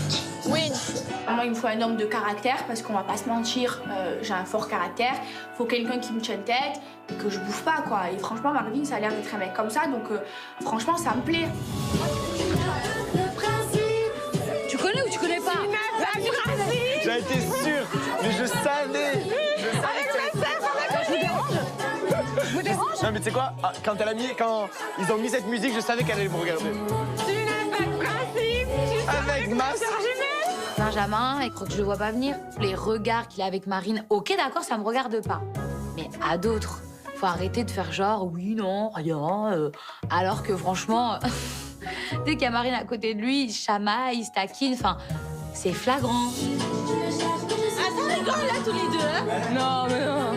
Moi, il me faut un homme de caractère parce qu'on va pas se mentir, j'ai un fort caractère. Faut quelqu'un qui me tienne tête et que je bouffe pas, quoi. Et franchement, Marvin, ça a l'air d'être un mec comme ça, donc franchement, ça me plaît. Tu connais ou tu connais pas? J'ai été sûr, mais je savais. Je vous dérange? Non mais tu sais quoi, quand ils ont mis cette musique, je savais qu'elle allait me regarder. Tu n'as pas de principe. Avec Mas. Benjamin, il croit que je le vois pas venir. Les regards qu'il a avec Marine, ok d'accord, ça me regarde pas. Mais à d'autres, faut arrêter de faire genre oui, non, rien. Alors que franchement, dès qu'il y a Marine à côté de lui, il chamaille, il se taquine, enfin, c'est flagrant. Ah, ça rigole là tous les deux, hein? Non, mais non.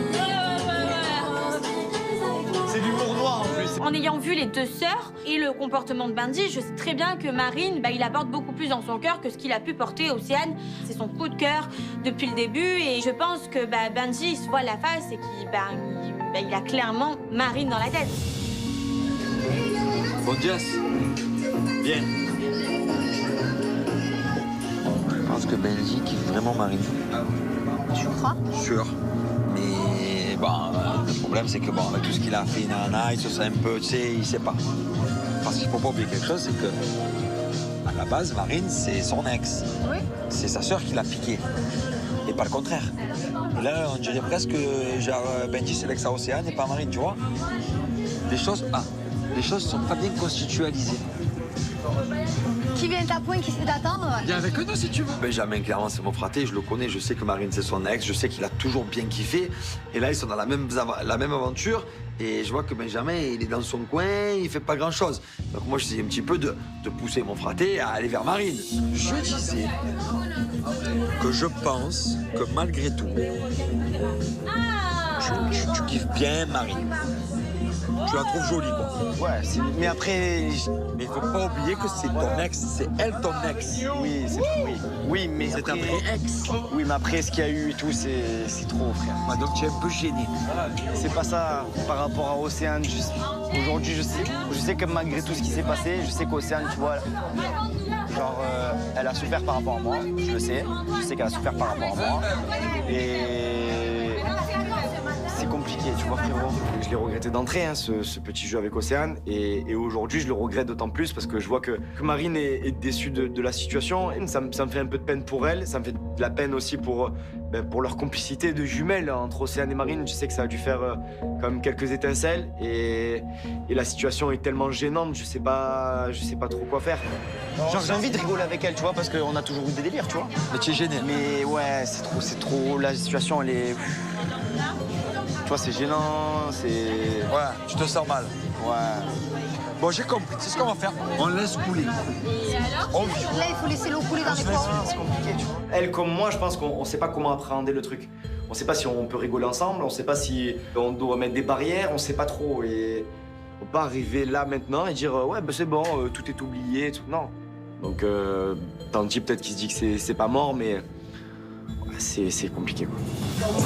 C'est l'humour noir en plus. En ayant vu les deux sœurs et le comportement de Benji, je sais très bien que Marine, il apporte beaucoup plus dans son cœur que ce qu'il a pu porter Océane. C'est son coup de cœur depuis le début et je pense que Benji il se voit la face et qu'il a clairement Marine dans la tête. Bon, Jess. Viens. Je pense que Benji kiffe vraiment Marine. Tu crois? Sûr. Mais bon, le problème c'est que bon, avec tout ce qu'il a fait, il se sent un peu, tu sais, il sait pas. Parce qu'il faut pas oublier quelque chose, c'est que à la base, Marine, c'est son ex. Oui. C'est sa sœur qui l'a piqué. Et pas le contraire. Et là, on dirait presque que genre, Benji, c'est l'ex à Océane et pas Marine, tu vois. Les choses sont pas bien constitualisées. Qui vient à point, qui se fait d'attendre? Viens avec nous si tu veux. Benjamin, clairement, c'est mon fraté, je le connais, je sais que Marine, c'est son ex, je sais qu'il a toujours bien kiffé. Et là, ils sont dans la même aventure. Et je vois que Benjamin, il est dans son coin, il fait pas grand-chose. Donc moi, j'essaie un petit peu de pousser mon fraté à aller vers Marine. Je disais que je pense que malgré tout, tu kiffes bien Marine. Tu la trouves jolie, quoi. Ouais, mais après... Mais il faut pas oublier que c'est ton ex, c'est elle ton ex. Oui, oui, mais c'est après... un vrai ex. Oui, mais après, ce qu'il y a eu et tout, c'est trop, frère. Ah, donc tu es un peu gêné. C'est pas ça par rapport à Océane. Aujourd'hui, je sais que malgré tout ce qui s'est passé, je sais qu'Océane, tu vois, genre, elle a souffert par rapport à moi. Je le sais. Je sais qu'elle a souffert par rapport à moi. Et c'est compliqué, tu vois, frérot. Je l'ai regretté d'entrée, hein, ce petit jeu avec Océane. Et aujourd'hui, je le regrette d'autant plus parce que je vois que Marine est déçue de la situation. Ça me fait un peu de peine pour elle. Ça me fait de la peine aussi pour leur complicité de jumelles entre Océane et Marine. Je sais que ça a dû faire quand même quelques étincelles. Et la situation est tellement gênante, je sais pas trop quoi faire. Genre, j'ai envie de rigoler avec elle, tu vois, parce qu'on a toujours eu des délires, tu vois. Mais tu es gêné. Mais ouais, c'est trop. La situation, elle est. Tu vois, c'est gênant, c'est... Ouais, tu te sens mal. Ouais. Bon, j'ai compris. C'est ce qu'on va faire. On laisse couler. Là, il faut laisser l'eau couler dans les pots. C'est compliqué, tu vois. Elle, comme moi, je pense qu'on sait pas comment appréhender le truc. On sait pas si on peut rigoler ensemble, on sait pas si on doit mettre des barrières, on sait pas trop. Et on peut pas arriver là maintenant et dire ouais, c'est bon, tout est oublié, tout. Non. Donc, Tanti, peut-être qu'il se dit que c'est pas mort, mais c'est compliqué, quoi.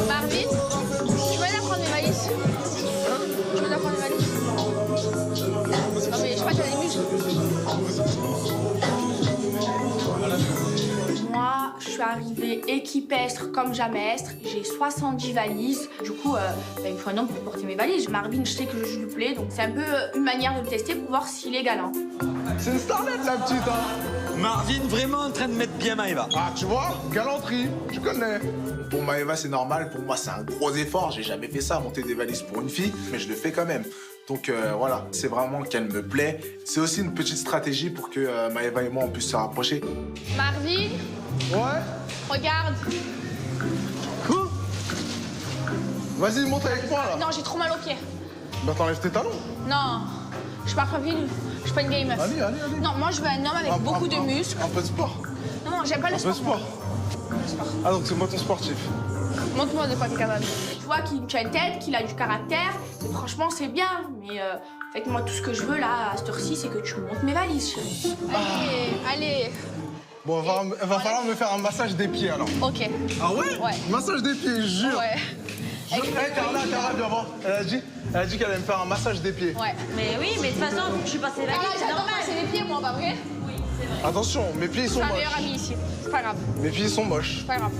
Marvin, tu m'aides à prendre mes valises? Tu m'aides à prendre mes valises? Non mais je sais pas, t'as des muscles. Moi, je suis arrivée équipestre comme jamais estre. J'ai 70 valises. Du coup, il me faut un homme pour porter mes valises. Marvin, je sais que je lui plais, donc c'est un peu une manière de le tester pour voir s'il est galant. C'est une starlette, la petite, hein. Marvin, vraiment en train de mettre bien Maëva. Ah, tu vois, galanterie, tu connais. Pour Maëva, c'est normal. Pour moi, c'est un gros effort. J'ai jamais fait ça, monter des valises pour une fille, mais je le fais quand même. Donc voilà, c'est vraiment qu'elle me plaît. C'est aussi une petite stratégie pour que Maëva et moi, on puisse se rapprocher. Marvin? Ouais? Regarde. Quoi? Vas-y, monte avec moi, là. Non, j'ai trop mal aux pieds. Bah, t'enlèves tes talons. Non, je suis pas prévenue. Je suis pas une vieille meuf. Allez. Non, moi, je veux un homme avec beaucoup de muscles. Un peu de sport. Non, j'aime pas le sport. Un peu de sport. Ah, donc c'est moi ton sportif. Montre-moi de quoi t'es capable. Tu vois qu'il a une tête, qu'il a du caractère. Et franchement, c'est bien. Mais en fait, moi, tout ce que je veux, là, à cette heure-ci, c'est que tu montes mes valises, chérie. Allez. Bon, il va falloir me faire un massage des pieds, alors. Ok. Ah ouais? Ouais. Massage des pieds, je jure. Ouais. Carla, viens voir. Elle a dit qu'elle allait me faire un massage des pieds. Ouais. Mais oui, mais de toute façon, je suis passée là. J'adore passer les pieds, moi, pas vrai? Oui, c'est vrai. Attention, mes pieds, ils sont C'est ma moches. meilleure amie ici. C'est pas grave. Mes pieds, ils sont moches. C'est pas grave.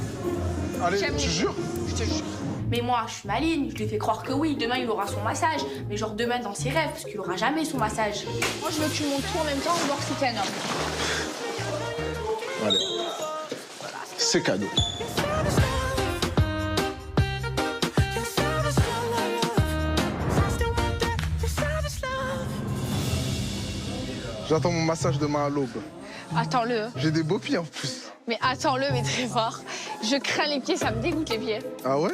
Allez, J'aime tu les- jures? Je te jure. Mais moi, je suis maligne, je lui fais croire que oui, demain il aura son massage. Mais genre demain dans ses rêves, parce qu'il aura jamais son massage. Moi, je veux que tu montes tout en même temps, voir si t'es un homme. Allez. C'est cadeau. J'attends mon massage demain à l'aube. Attends-le. J'ai des beaux pieds en plus. Mais attends-le, mais très fort. Je crains les pieds, ça me dégoûte les pieds. Ah ouais?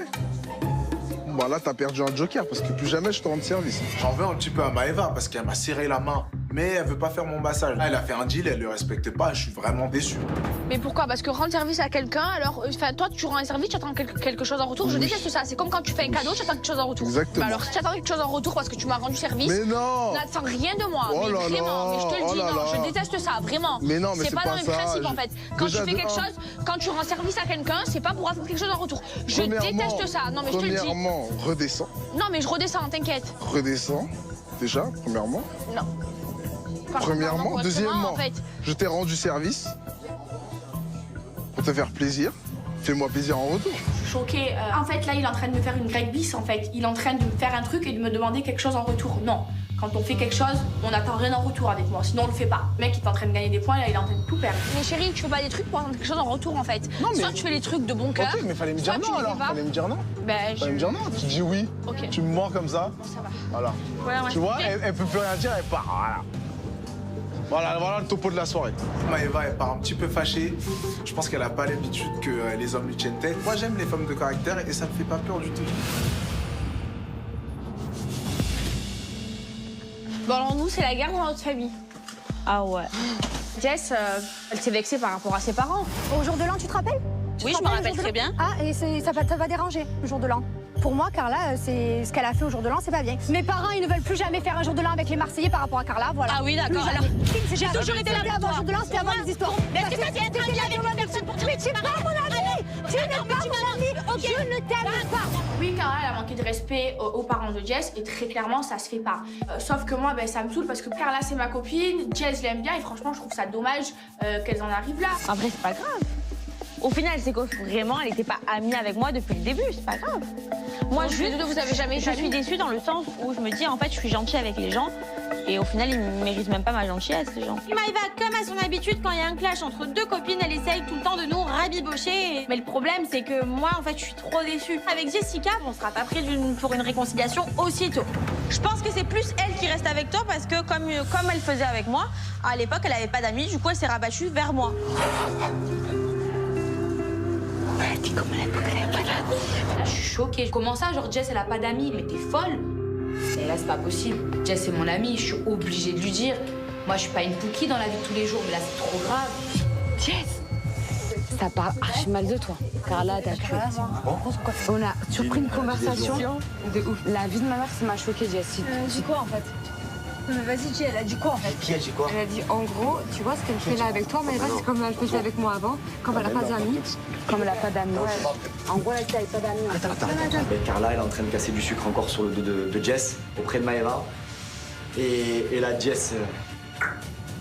Bon, là, t'as perdu un joker parce que plus jamais je te rends service. J'en veux un petit peu à Maëva parce qu'elle m'a serré la main. Mais elle veut pas faire mon massage. Elle a fait un deal, elle le respecte pas, je suis vraiment déçu. Mais pourquoi? Parce que rendre service à quelqu'un, alors, toi, tu rends un service, tu attends quelque chose en retour. Je déteste ça. C'est comme quand tu fais un cadeau, tu attends quelque chose en retour. Exactement. Bah alors, si tu attends quelque chose en retour parce que tu m'as rendu service, Mais non! n'attends rien de moi. Oh mais là vraiment, là, mais je te le oh dis, là non, là. je déteste ça, vraiment. Mais non, mais c'est pas pas dans mes ça. principes, en fait. Quand Déjà, tu fais de quelque un. chose, quand tu rends service à quelqu'un, c'est pas pour avoir quelque chose en retour. Je déteste ça. Non, mais je te le dis. Premièrement, redescends. Non, mais je redescends, t'inquiète. Redescends, déjà, premièrement. Non. Enfin, Premièrement. correctement, Deuxièmement, en fait. je t'ai rendu service pour te faire plaisir. Fais-moi plaisir en retour. Je suis choquée. En fait, là, il est en train de me faire une Greg bis, en fait. Il est en train de me faire un truc et de me demander quelque chose en retour. Non. Quand on fait quelque chose, on n'attend rien en retour avec moi. Sinon, on le fait pas. Le mec, il est en train de gagner des points, là, il est en train de tout perdre. Mais chérie, tu fais pas des trucs pour avoir quelque chose en retour, en fait. Non, mais- Soit tu fais les trucs de bon cœur. Ok, mais fallait me dire soit tu non les fais alors. pas. Fallait me dire non. Ben, Fallait me dire non. Tu dis oui. Ok. Tu me mens comme ça. Ça va. Voilà. Voilà, ouais. Tu vois, Ok. elle peut plus rien dire, elle part. Voilà le topo de la soirée. Maëva, elle part un petit peu fâchée. Je pense qu'elle a pas l'habitude que les hommes lui tiennent tête. Moi, j'aime les femmes de caractère et ça me fait pas peur du tout. Bon, alors nous, c'est la guerre dans notre famille. Ah ouais. Jess, elle s'est vexée par rapport à ses parents. Au jour de l'an, tu te rappelles? Oui, je me rappelle très bien. Ah, et ça va déranger, le jour de l'an. Pour moi, Carla, c'est ce qu'elle a fait au jour de l'an, c'est pas bien. Mes parents, ils ne veulent plus jamais faire un jour de l'an avec les Marseillais par rapport à Carla, voilà. Ah oui, d'accord. Plus Alors, jamais. j'ai toujours été là pour avant toi. le jour de l'an, c'était avant les histoires. Mais est-ce que ça, c'est être ami avec une personne pour dire Mais tu n'es pas mon ami! Tu n'es pas mon ami! Je ne t'aime pas! Oui, Carla, elle a manqué de respect aux parents de Jess et très clairement, ça se fait pas. Sauf que moi, ben, ça me saoule parce que Carla, c'est ma copine, Jess l'aime bien et franchement, je trouve ça dommage qu'elles en arrivent là. Après, c'est pas grave. Au final, c'est que vraiment, elle n'était pas amie avec moi depuis le début, c'est pas grave. Moi, Donc, les deux, vous avez jamais été je suis amis. déçue dans le sens où je me dis, en fait, je suis gentille avec les gens. Et au final, ils ne méritent même pas ma gentillesse, les gens. Maëva, comme à son habitude, quand il y a un clash entre deux copines, elle essaye tout le temps de nous rabibocher. Mais le problème, c'est que moi, en fait, je suis trop déçue. Avec Jessica, on sera pas prêt pour une réconciliation aussitôt. Je pense que c'est plus elle qui reste avec toi parce que comme elle faisait avec moi, à l'époque, elle avait pas d'amis, du coup, elle s'est rabattue vers moi. Elle dit comment elle peut qu'elle a pas d'amis. Là, je suis choquée. Comment ça, genre Jess, elle a pas d'amis? Mais t'es folle. Et là, c'est pas possible. Jess, c'est mon amie, je suis obligée de lui dire. Moi, je suis pas une pouquille dans la vie de tous les jours, mais là, c'est trop grave. Jess, ça parle archi mal de toi. Carla, t'as cru. On a surpris une conversation de ouf. La vie de ma mère, ça m'a choquée, Jess. Dis quoi, en fait? Mais vas-y, Jay, elle a dit quoi en fait? Qui a dit quoi? Elle a dit en gros, tu vois ce qu'elle fait là avec toi, Maëva, c'est comme elle faisait avec moi avant. Comme elle n'a pas d'amis. Comme elle n'a pas d'amis. En gros, elle n'a pas d'amis. Attends. Carla, elle est en train de casser du sucre encore sur le dos de Jess, auprès de Maëva. Et là, Jess,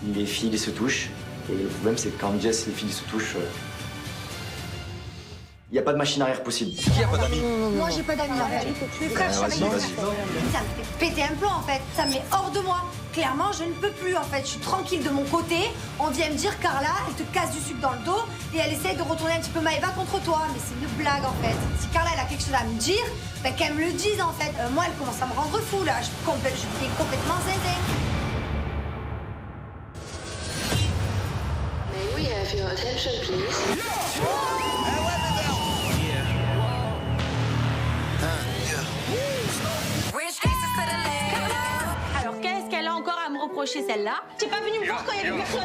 les filles, ils se touchent. Et le problème, c'est que quand Jess et les filles se touchent, il n'y a pas de machine arrière possible. Qui a pas d'amis? Moi, j'ai pas d'amis en fait. Mes frères, je suis avec Vas-y. Ça me fait péter un plomb en fait. Ça me met hors de moi. Clairement, je ne peux plus en fait. Je suis tranquille de mon côté. On vient me dire, Carla, elle te casse du sucre dans le dos et elle essaye de retourner un petit peu Maëva contre toi. Mais c'est une blague en fait. Si Carla, elle a quelque chose à me dire, ben, qu'elle me le dise en fait. Moi, elle commence à me rendre fou là. Je suis complètement zinzin. May we have your attention, please? Alors qu'est-ce qu'elle a encore à me reprocher celle-là? T'es pas venue me voir quand il y avait personne.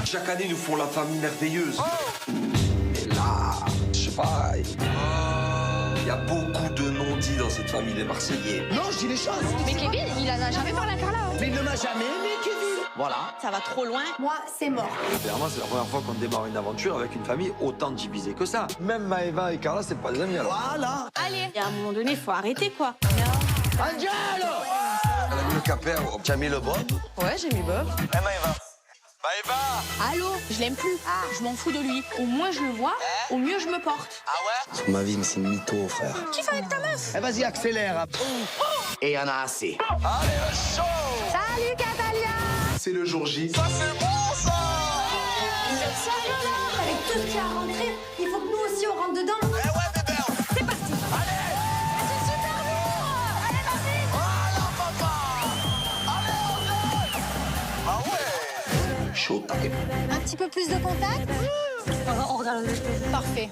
Chaque année, nous font la famille merveilleuse. Et là, je sais pas. Il y a beaucoup de non-dits dans cette famille des Marseillais. Non, je dis les choses. Mais Kevin, il en a jamais parlé à Carla. Mais il ne m'a jamais aimé, Kevin. Voilà. Ça va trop loin. Moi, c'est mort. Clairement, c'est la première fois qu'on démarre une aventure avec une famille autant divisée que ça. Même Maëva et Carla, c'est pas des amis alors. Voilà. Allez, et à un moment donné, faut arrêter quoi. Angelo. Elle a mis le capère. Tu as mis le bob? Ouais, j'ai mis Bob. Eh Maëva. Allô, je l'aime plus. Je m'en fous de lui. Au moins je le vois, au mieux je me porte. Sur ma vie, mais c'est une mytho, frère. Kiffe avec ta meuf. Eh, vas-y, accélère. Et il y en a assez. Salut, Catalia! C'est le jour J. Avec tout ce qui a rentré, il faut que nous aussi on rentre dedans. C'est parti. C'est super lourd. Allez, vas-y. Chaud, t'arrives. Un petit peu plus de contact. On regarde le parfait.